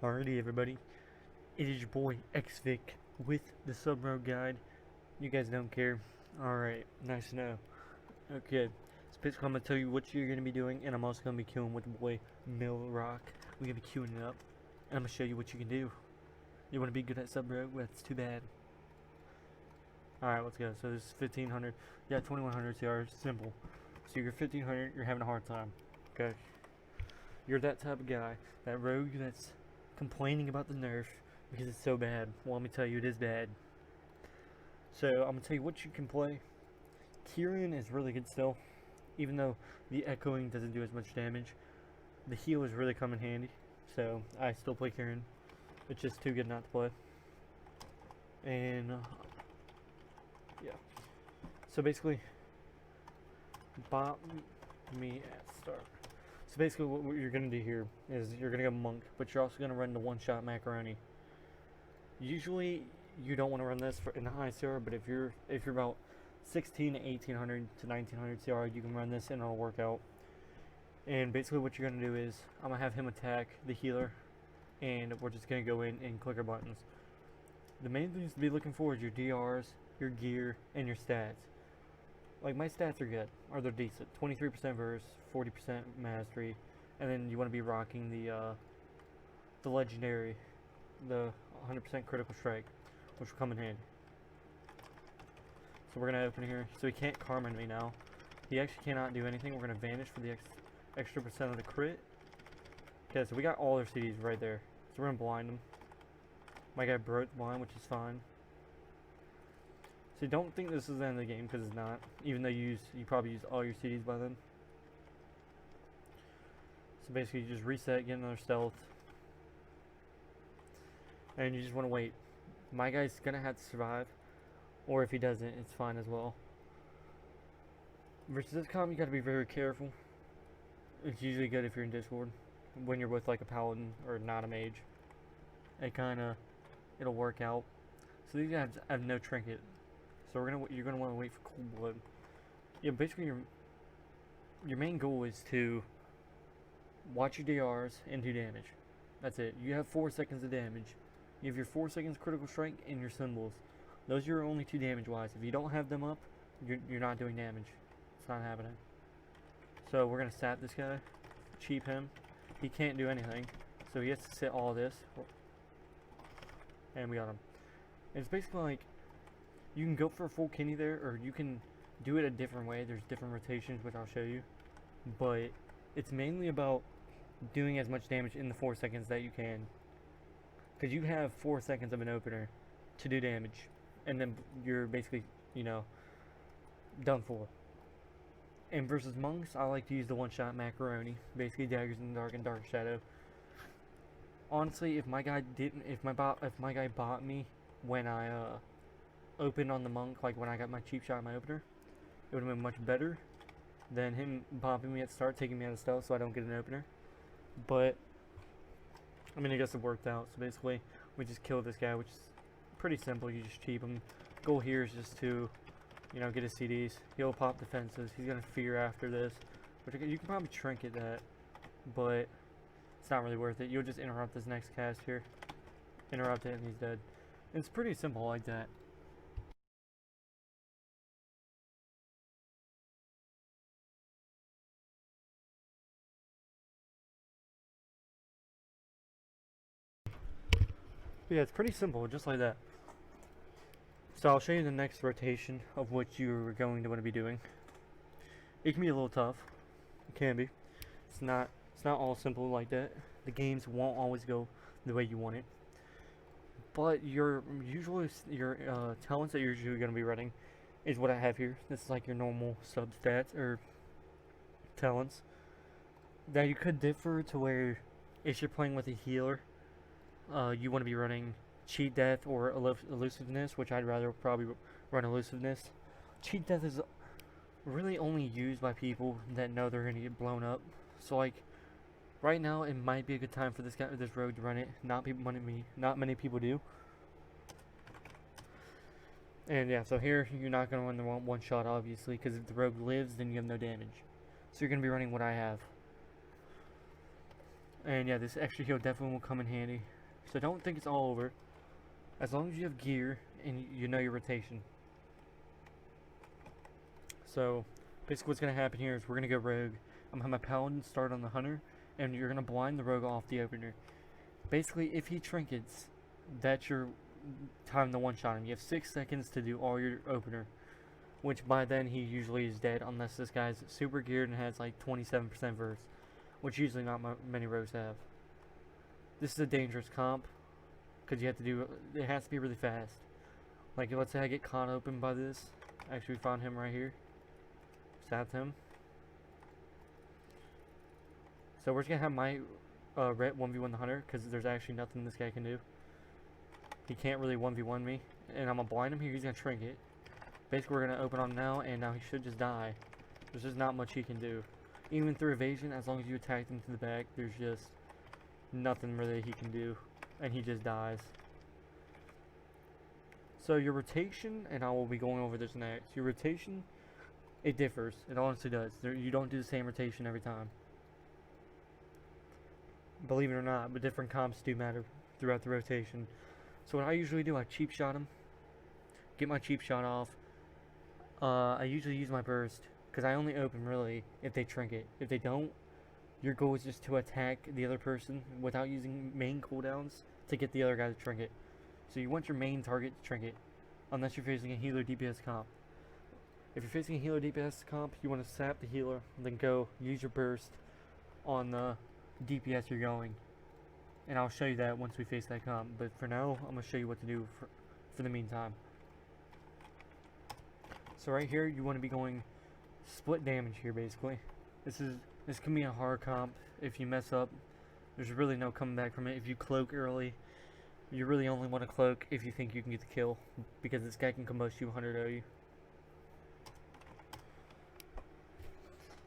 Alrighty, everybody. It is your boy XVic with the Sub Road Guide. You guys don't care. Alright, nice to know. Okay, so basically I'm gonna tell you what you're gonna be doing, and I'm also gonna be queuing with the boy Rock. We're gonna be queuing it up, and I'm gonna show you what you can do. You wanna be good at Sub Road? Well, that's too bad. Alright, let's go. So this is 1500. Yeah, 2100 CR. Simple. So you're 1500, you're having a hard time. Okay? You're that type of guy, that rogue that's complaining about the nerf because it's so bad. Well, let me tell you, it is bad. So I'm gonna tell you what you can play. Kieran is really good still, even though the echoing doesn't do as much damage. The heal is really come in handy, so I still play Kieran. It's just too good not to play. And yeah. So basically, bot me at start. So basically what you're going to do here is you're going to go monk, but you're also going to run the one-shot macaroni. Usually you don't want to run this in the high CR, but if you're about 16 to 1800 to 1900 CR, you can run this and it'll work out. And basically what you're going to do is I'm going to have him attack the healer, and we're just going to go in and click our buttons. The main things to be looking for is your DRs, your gear, and your stats. Like, my stats are good, or they're decent. 23% verse, 40% mastery, and then you want to be rocking the legendary, the 100% critical strike, which will come in handy. So we're gonna open here. So he can't karma me now. He actually cannot do anything. We're gonna vanish for the extra percent of the crit. Okay, so we got all their CDs right there. So we're gonna blind them. My guy broke the blind, which is fine. So don't think this is the end of the game, because it's not. Even though you probably use all your CDs by then. So basically you just reset, get another stealth. And you just want to wait. My guy's going to have to survive. Or if he doesn't, it's fine as well. Versus this comp, you got to be very careful. It's usually good if you're in Discord. When you're with like a paladin or not a mage. It'll work out. So these guys have no trinket. So you're gonna want to wait for cool blood. Yeah, basically your main goal is to watch your DRs and do damage. That's it. You have 4 seconds of damage. You have your 4 seconds critical strike and your symbols. Those are your only 2 damage wise. If you don't have them up, you're not doing damage. It's not happening. So we're gonna sap this guy, cheap him. He can't do anything, so he has to sit all this. And we got him. And it's basically like, you can go for a full kidney there, or you can do it a different way. There's different rotations, which I'll show you. But it's mainly about doing as much damage in the 4 seconds that you can. Because you have 4 seconds of an opener to do damage. And then you're basically, done for. And versus monks, I like to use the one-shot macaroni. Basically daggers in the dark and dark shadow. Honestly, if my guy bought me when I opened on the monk, like when I got my cheap shot in my opener, it would have been much better than him bopping me at the start, taking me out of stealth so I don't get an opener. But I mean, I guess it worked out. So basically we just killed this guy, which is pretty simple. You just cheap him. Goal here is just to get his CDs. He'll pop defenses. He's gonna fear after this, which you can probably trinket that, but it's not really worth it. You'll just interrupt this next cast here, interrupt it, and he's dead. It's pretty simple like that. But yeah, it's pretty simple, just like that. So I'll show you the next rotation of what you're going to want to be doing. It can be a little tough. It can be. It's not all simple like that. The games won't always go the way you want it. But your talents that you're usually going to be running is what I have here. This is like your normal sub stats or talents. Now you could differ to where if you're playing with a healer, you want to be running cheat death or elusiveness, which I'd rather probably run elusiveness. Cheat death is really only used by people that know they're gonna get blown up. So like right now, it might be a good time for this rogue to run it. Not many people do. And yeah, so here you're not gonna win the one shot obviously, because if the rogue lives, then you have no damage. So you're gonna be running what I have. And yeah, this extra heal definitely will come in handy. So don't think it's all over. As long as you have gear and you know your rotation. So basically what's going to happen here is we're going to go rogue. I'm going to have my paladin start on the hunter, and you're going to blind the rogue off the opener. Basically, if he trinkets, that's your time to one-shot him. You have 6 seconds to do all your opener, which by then he usually is dead unless this guy's super geared and has like 27% verse, which usually not many rogues have. This is a dangerous comp because you have to do it has to be really fast. Like let's say I get caught open by this. Actually, we found him right here. Stabbed him. So we're just gonna have my Ret 1v1 the hunter because there's actually nothing this guy can do. He can't really 1v1 me, and I'm gonna blind him here. He's gonna trinket. Basically, we're gonna open on now, and now he should just die. There's just not much he can do. Even through evasion, as long as you attack him to the back, there's just nothing really he can do, and he just dies. So your rotation, and I will be going over this next. Your rotation, it differs. It honestly does. You don't do the same rotation every time. Believe it or not, but different comps do matter throughout the rotation. So what I usually do, I cheap shot him, get my cheap shot off. I usually use my burst because I only open really if they trinket. If they don't, your goal is just to attack the other person without using main cooldowns to get the other guy to trinket. So you want your main target to trinket, unless you're facing a healer DPS comp. If you're facing a healer DPS comp, you want to sap the healer, and then go use your burst on the DPS you're going. And I'll show you that once we face that comp. But for now, I'm going to show you what to do for the meantime. So right here, you want to be going split damage here, basically. This can be a hard comp. If you mess up, there's really no coming back from it. If you cloak early, you really only want to cloak if you think you can get the kill, because this guy can combust you 100 OU.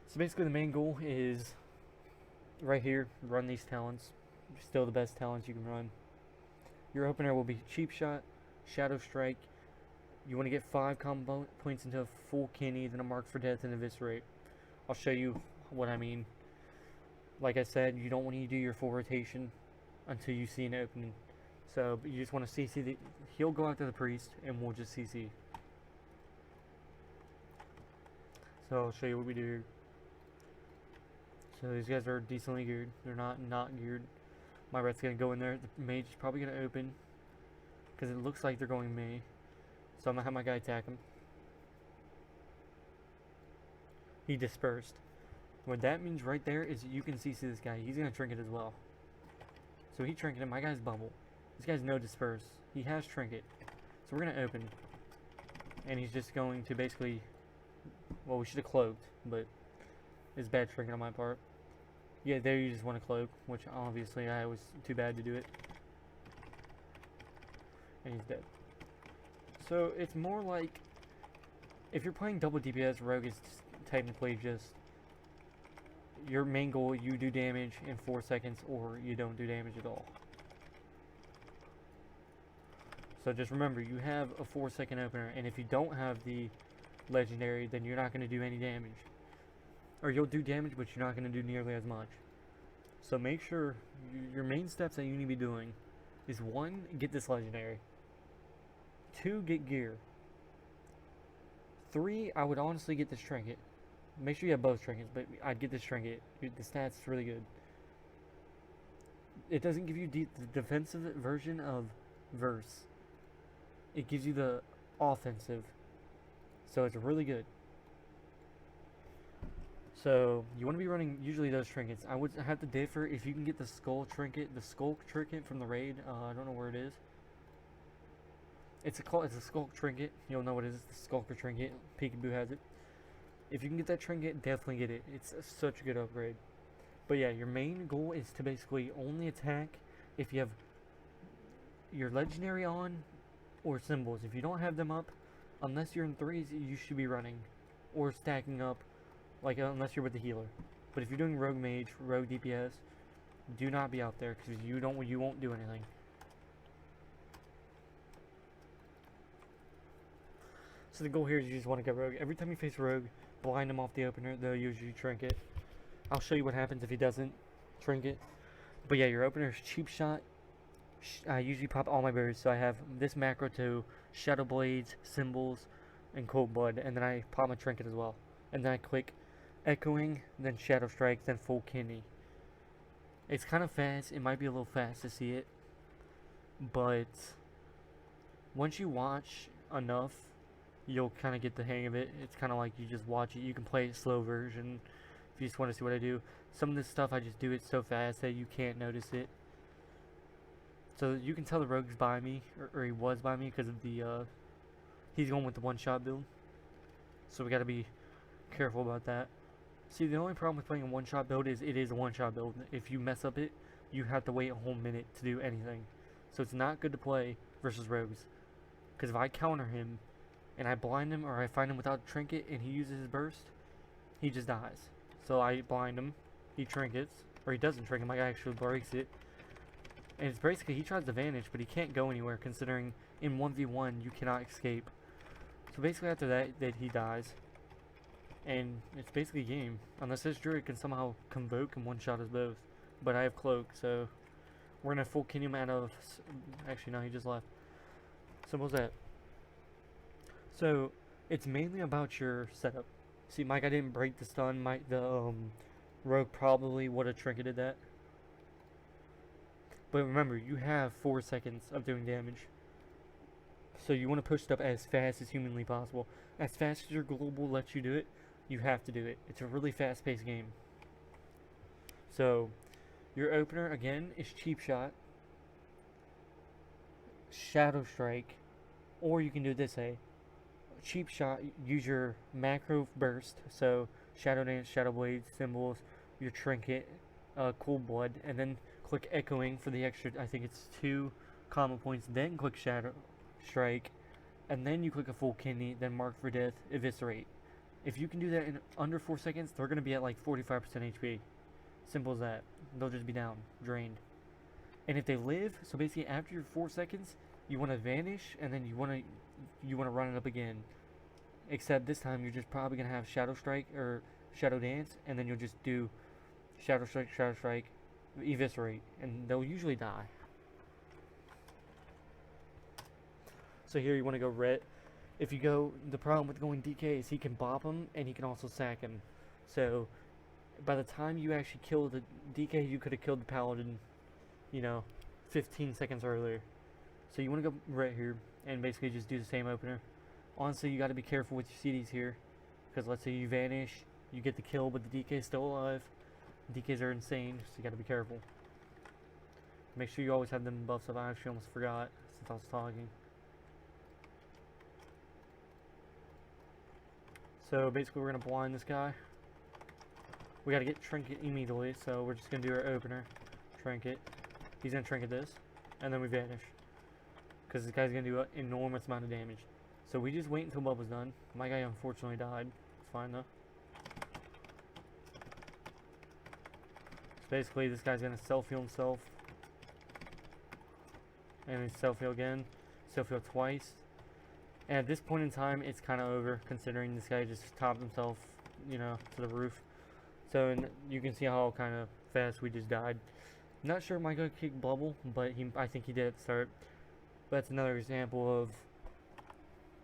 So basically the main goal is right here, run these talents. Still the best talents you can run. Your opener will be Cheap Shot, Shadow Strike. You want to get 5 combo points into a full kidney, then a Mark for Death and Eviscerate. I'll show you what I mean. Like I said, you don't want to do your full rotation until you see an opening. So you just want to CC the... He'll go after the Priest, and we'll just CC. So I'll show you what we do here. So these guys are decently geared. They're not geared. My Ret's gonna go in there. The mage is probably gonna open because it looks like they're going me. So I'm gonna have my guy attack him. He dispersed. What that means right there is you can CC this guy. He's gonna trinket as well. So he trinketed. My guy's bubble. This guy's no disperse. He has trinket. So we're gonna open, and he's just going to basically. Well, we should have cloaked, but it's bad trinket on my part. Yeah, there you just want to cloak, which obviously I was too bad to do it. And he's dead. So it's more like, if you're playing double DPS, Rogue is technically just your main goal. You do damage in 4 seconds, or you don't do damage at all. So just remember, you have a 4-second opener, and if you don't have the legendary, then you're not going to do any damage. Or you'll do damage, but you're not going to do nearly as much. So make sure your main steps that you need to be doing is 1, get this legendary. 2, get gear. 3, I would honestly get this trinket. Make sure you have both trinkets, but I'd get this trinket. The stats is really good. It doesn't give you the defensive version of verse. It gives you the offensive. So it's really good. So you want to be running usually those trinkets. I would have to differ if you can get the skull trinket, the skulk trinket from the raid. I don't know where it is. It's a skulk trinket. You'll know what it is. The skulker trinket. Peekaboo has it. If you can get that trinket, definitely get it. It's such a good upgrade. But yeah, your main goal is to basically only attack if you have your legendary on or symbols. If you don't have them up, unless you're in 3s, you should be running or stacking up. Like, unless you're with the healer. But if you're doing rogue mage, rogue DPS, do not be out there, because you won't do anything. So the goal here is you just want to get rogue. Every time you face rogue, blind him off the opener. They'll usually trinket. I'll show you what happens if he doesn't trinket. But yeah, your opener is cheap shot. I usually pop all my berries, so I have this macro to Shadow Blades, Symbols, and Cold Blood, and then I pop my Trinket as well. And then I click Echoing, then Shadow Strike, then Full Kidney. It's kind of fast. It might be a little fast to see it, but once you watch enough, you'll kind of get the hang of it. It's kind of like you just watch it. You can play it slow version if you just want to see what I do. Some of this stuff I just do it so fast that you can't notice it. So you can tell the rogue's by me, or he was by me, because of the, he's going with the one-shot build. So we gotta be careful about that. See, the only problem with playing a one-shot build is it is a one-shot build. If you mess up it, you have to wait a whole minute to do anything. So it's not good to play versus rogues. Because if I counter him, and I blind him, or I find him without a trinket, and he uses his burst, he just dies. So I blind him, he trinkets, or he doesn't trinket, my guy actually breaks it. And it's basically, he tries to vanish, but he can't go anywhere, considering in 1v1 you cannot escape. So basically after that he dies. And it's basically game. Unless this druid can somehow convoke and one-shot us both. But I have cloak, so we're gonna full kill him out of... Actually, no, he just left. So what's that? So, it's mainly about your setup. See, Mike, I didn't break the stun. The rogue probably would have trinketed that. But remember, you have 4 seconds of doing damage. So you want to push it up as fast as humanly possible. As fast as your global lets you do it, you have to do it. It's a really fast-paced game. So, your opener, again, is Cheap Shot, Shadow Strike, or you can do this, Cheap Shot, use your macro burst, so Shadow Dance, Shadow Blade, Symbols, your Trinket, Cool Blood, and then click Echoing for the extra, I think it's 2 combo points, then click Shadow Strike, and then you click a Full Kidney, then Mark for Death, Eviscerate. If you can do that in under 4 seconds, they're going to be at like 45% HP. Simple as that. They'll just be down, drained. And if they live, so basically after your 4 seconds, you want to vanish, and then you want to run it up again. Except this time you're just probably going to have Shadow Strike or Shadow Dance, and then you'll just do Shadow Strike, Eviscerate, and they'll usually die. So here you want to go red. If you go, the problem with going DK is he can bop him, and he can also sack him. So by the time you actually kill the DK, you could have killed the Paladin, 15 seconds earlier. So you want to go right here and basically just do the same opener. Honestly, you got to be careful with your CDs here, because let's say you vanish, you get the kill, but the DK is still alive. DKs are insane, so you got to be careful. Make sure you always have them buffs up. I actually almost forgot since I was talking. So basically we're going to blind this guy. We got to get Trinket immediately, so we're just going to do our opener. Trinket. He's going to Trinket this, and then we vanish. Because this guy's going to do an enormous amount of damage. So we just wait until Bubble's done. My guy unfortunately died. It's fine though. So basically this guy's going to self-heal himself. And then self-heal again. Self-heal twice. And at this point in time, it's kind of over, considering this guy just topped himself, to the roof. So you can see how kind of fast we just died. Not sure my guy kicked Bubble, but I think he did at the start. But that's another example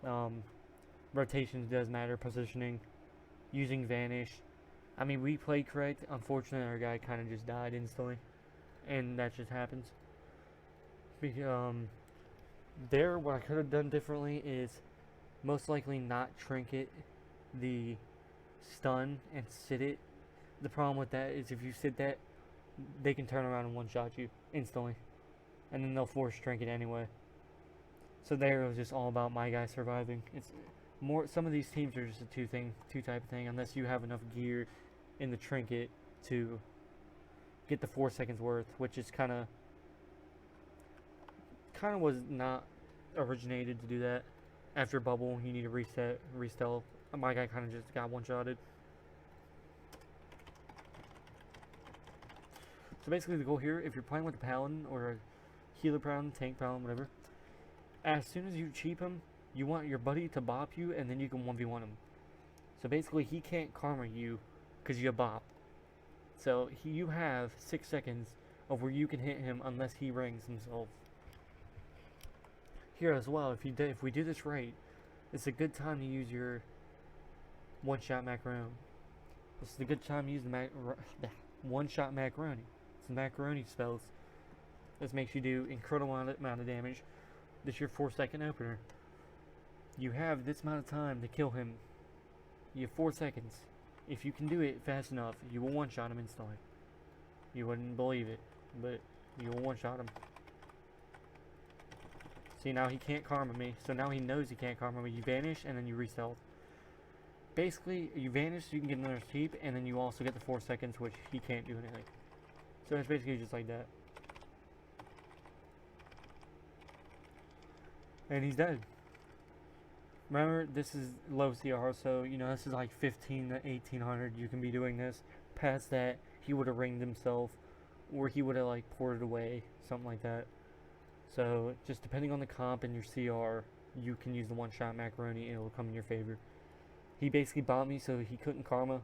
of rotations does matter, positioning, using Vanish. I mean, we played correct. Unfortunately, our guy kind of just died instantly, and that just happens. What I could have done differently is most likely not Trinket the stun and sit it. The problem with that is if you sit that, they can turn around and one-shot you instantly, and then they'll force Trinket anyway. So there, it was just all about my guy surviving. It's more, some of these teams are just a two type of thing, unless you have enough gear in the Trinket to get the 4 seconds worth, which is kind of was not originated to do that. After Bubble, you need to restealth. My guy kind of just got one-shotted. So basically the goal here, if you're playing with a Paladin or a Healer Paladin, Tank Paladin, whatever, as soon as you cheap him, you want your buddy to bop you, and then you can 1v1 him. So basically he can't karma you because you have bop. So you have 6 seconds of where you can hit him unless he rings himself. Here as well, if we do this right, it's a good time to use your one-shot macaroni. This is a good time to use the one-shot macaroni. It's the macaroni spells. This makes you do incredible amount of damage. This is your 4-second opener. You have this amount of time to kill him. You have 4 seconds. If you can do it fast enough, you will one-shot him instantly. You wouldn't believe it, but you will one-shot him. See, now he can't karma me, so now he knows he can't karma me. You vanish, and then you re-stealth. Basically, you vanish so you can get another sheep, and then you also get the 4 seconds, which he can't do anything. So it's basically just like that. And he's dead. Remember, this is low CR, so, you know, this is like 15 to 1800. You can be doing this. Past that, he would have ringed himself, or he would have, like, ported away, something like that. So, just depending on the comp and your CR, you can use the one-shot macaroni, and it will come in your favor. He basically bombed me, so he couldn't karma.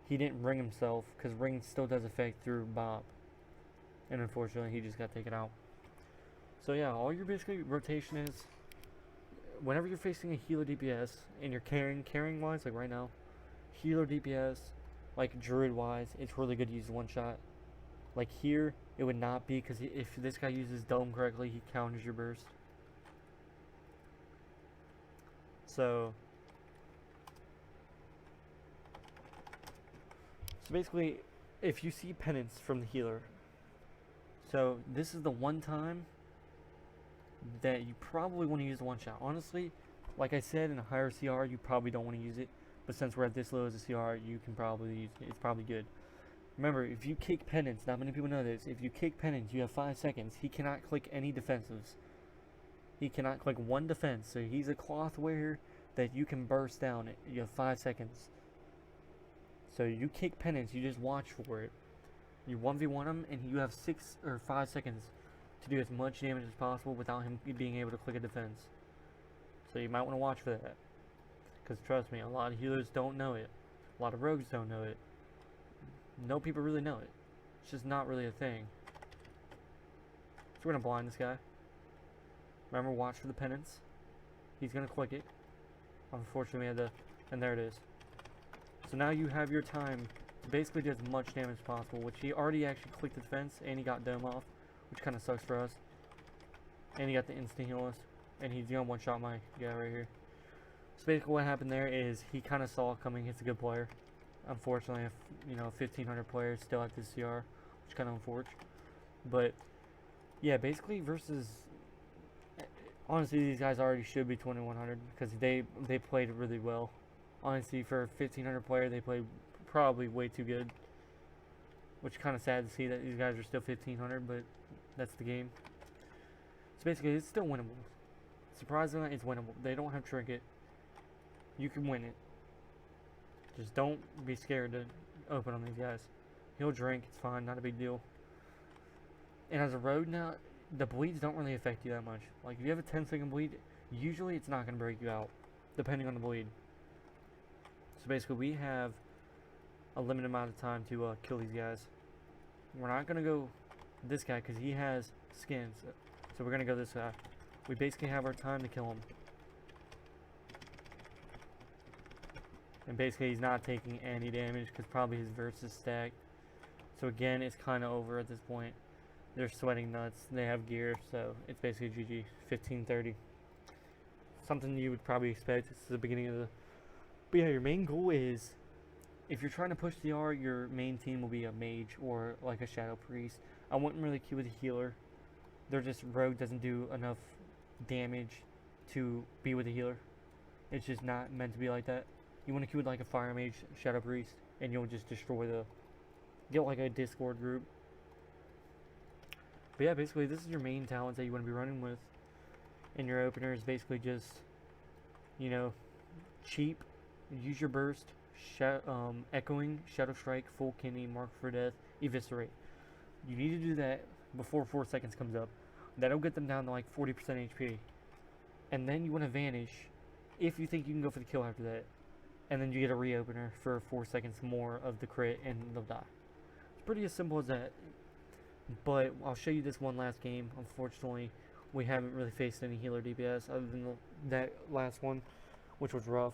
He didn't ring himself, because ring still does effect through Bob. And unfortunately, he just got taken out. So yeah, all your basically rotation is, whenever you're facing a healer DPS, and you're carrying wise, like right now, healer DPS, like druid wise, it's really good to use one shot. Like here, it would not be, because if this guy uses dome correctly, he counters your burst. So basically, if you see penance from the healer, so this is the one time that you probably want to use the one shot. Honestly, like I said, in a higher CR, you probably don't want to use it. But since we're at this low as a CR, you can probably use it. It's probably good. Remember, if you kick penance, not many people know this, if you kick penance, you have 5 seconds. He cannot click any defensives. He cannot click one defense. So he's a cloth wearer that you can burst down. You have 5 seconds. So you kick penance, you just watch for it. You 1v1 him, and you have 6 or 5 seconds to do as much damage as possible without him being able to click a defense. So you might want to watch for that. Because trust me, a lot of healers don't know it. A lot of rogues don't know it. No people really know it. It's just not really a thing. So we're going to blind this guy. Remember, watch for the penance. He's going to click it. Unfortunately, we had to... And there it is. So now you have your time to basically do as much damage as possible, which he already actually clicked the defense, and he got dome off, which kind of sucks for us. And he got the instant heal us, and he's gonna one-shot my guy right here. So basically what happened there is he kind of saw it coming. He's a good player. Unfortunately, you know, 1500 players still at this CR, which kind of unfortunate. But yeah, basically versus... Honestly, these guys already should be 2100 because they played really well. Honestly, for a 1500 player, they played probably way too good. Which is kind of sad to see that these guys are still 1500, but that's the game. So basically, it's still winnable. Surprisingly, it's winnable. They don't have Trinket. You can win it. Just don't be scared to open on these guys. He'll drink, it's fine, not a big deal. And as a rogue now, the bleeds don't really affect you that much. Like, if you have a 10-second bleed, usually it's not going to break you out, depending on the bleed. So basically, we have a limited amount of time to kill these guys. We're not going to go this guy because he has skins. So we're going to go this guy. We basically have our time to kill him. And basically, he's not taking any damage because probably his verse is stacked. So again, it's kind of over at this point. They're sweating nuts. They have gear, so it's basically GG. 15-30. Something you would probably expect. It's the beginning of the... But yeah, your main goal is, if you're trying to push the R, your main team will be a mage or like a shadow priest. I wouldn't really queue with a healer. They're just rogue doesn't do enough damage to be with a healer. It's just not meant to be like that. You want to queue with like a fire mage, shadow priest, and you'll just destroy the... Get like a Discord group. But yeah, basically this is your main talents that you want to be running with. And your opener is basically just, you know, cheap. Use your burst, echoing, shadow strike, full kidney, mark for death, eviscerate. You need to do that before 4 seconds comes up. That'll get them down to like 40% HP. And then you want to vanish if you think you can go for the kill after that. And then you get a reopener for 4 seconds more of the crit and they'll die. It's pretty as simple as that. But I'll show you this one last game. Unfortunately, we haven't really faced any healer DPS other than that last one, which was rough.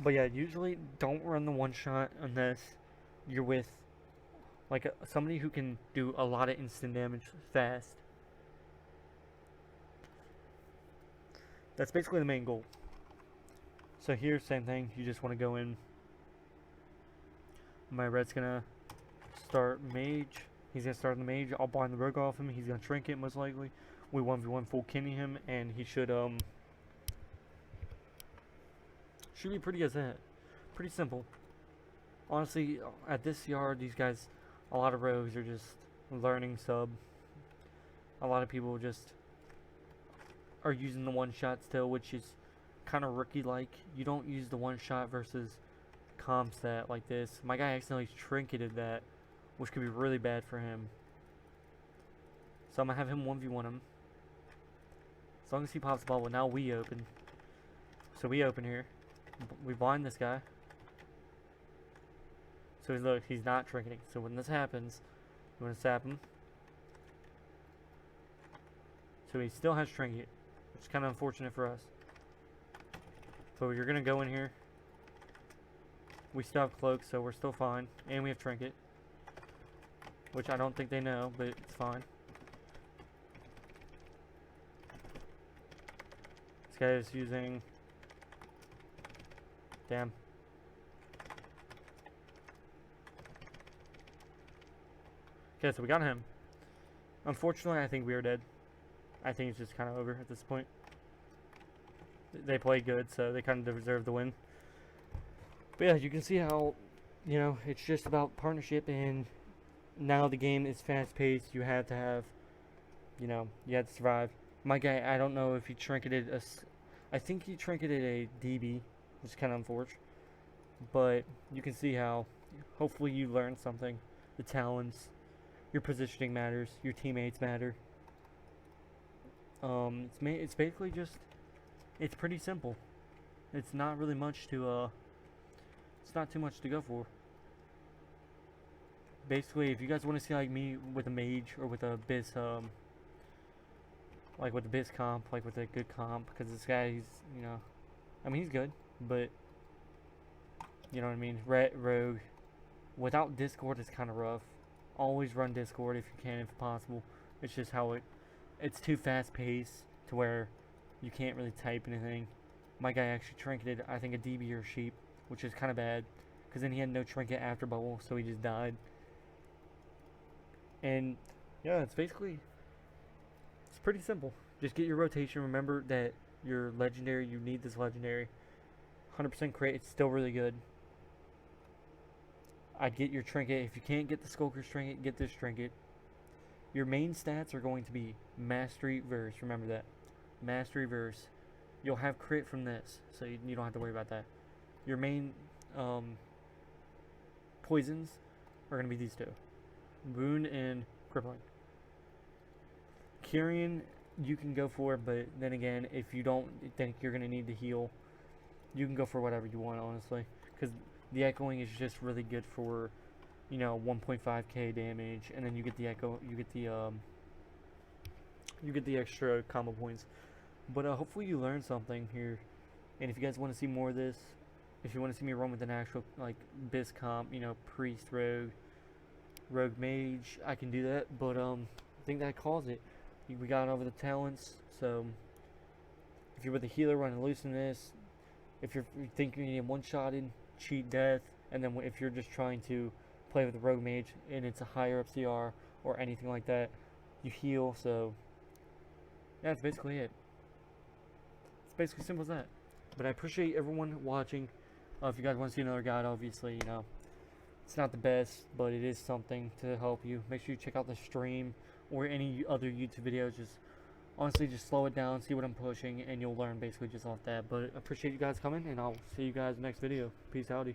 But yeah, usually don't run the one shot unless you're with like somebody who can do a lot of instant damage fast. That's basically the main goal. So here, same thing. You just want to go in. My red's gonna start mage. He's gonna start the mage. I'll bind the rogue off him. He's gonna trinket most likely. We 1v1 full Kenny him, and he should be pretty as that. Pretty simple. Honestly, at this yard, these guys, a lot of rogues are just learning sub. A lot of people just are using the one shot still, which is kind of rookie-like. You don't use the one shot versus comp stat like this. My guy accidentally trinketed that, which could be really bad for him. So I'm gonna have him 1v1 him. As long as he pops the bubble, now we open. So we open here. We blind this guy. So look, he's not trinketing. So when this happens, I'm gonna sap him. So he still has trinket, which is kind of unfortunate for us. So you're gonna go in here. We still have cloak, so we're still fine, and we have trinket, which I don't think they know, but it's fine. This guy is using. Damn. Okay, so we got him. Unfortunately, I think we are dead. I think it's just kind of over at this point. They played good, so they kind of deserve the win. But yeah, you can see how, you know, it's just about partnership, and now the game is fast-paced. You have to have, you know, you have to survive. My guy, I don't know if he trinketed a. I think he trinketed a DB, which is kind of unfortunate. But you can see how, hopefully you learn something. The talents, your positioning matters, your teammates matter. It's basically just, it's pretty simple. It's not really much to it's not too much to go for. Basically, if you guys want to see like me with a mage or with a biz like with the biz comp, like with a good comp, because this guy, he's, you know, I mean, he's good, but you know what I mean. Rogue without Discord is kind of rough. Always run Discord if you can, if possible. It's just how it's too fast paced to where you can't really type anything. My guy actually trinketed, I think, a DB or sheep, which is kind of bad, because then he had no trinket after bubble, so he just died. And yeah, it's basically, it's pretty simple. Just get your rotation. Remember that your legendary, you need this legendary. 100% crate, it's still really good. I'd get your trinket. If you can't get the Skulker's trinket, get this trinket. Your main stats are going to be Mastery Verse. Remember that. Mastery Verse. You'll have crit from this, so you don't have to worry about that. Your main poisons are going to be these two. Wound and Crippling. Kyrian, you can go for, but then again, if you don't think you're going to need to heal, you can go for whatever you want, honestly. Because the echoing is just really good for, you know, 1.5k damage, and then you get the echo, you get the extra combo points. But hopefully you learned something here, and if you guys want to see more of this, if you want to see me run with an actual like biz comp, you know, priest, rogue mage, I can do that. But I think that calls it. We got over the talents, so if you're with a healer running loose in this, if you think you're getting one-shotted, cheat death, and then if you're just trying to play with a rogue mage and it's a higher up CR or anything like that, you heal. So yeah, that's basically it. It's basically simple as that. But I appreciate everyone watching. If you guys want to see another guide, obviously, you know, it's not the best, but it is something to help you. Make sure you check out the stream or any other YouTube videos. Just honestly, just slow it down, see what I'm pushing, and you'll learn basically just off that. But I appreciate you guys coming, and I'll see you guys next video. Peace outie.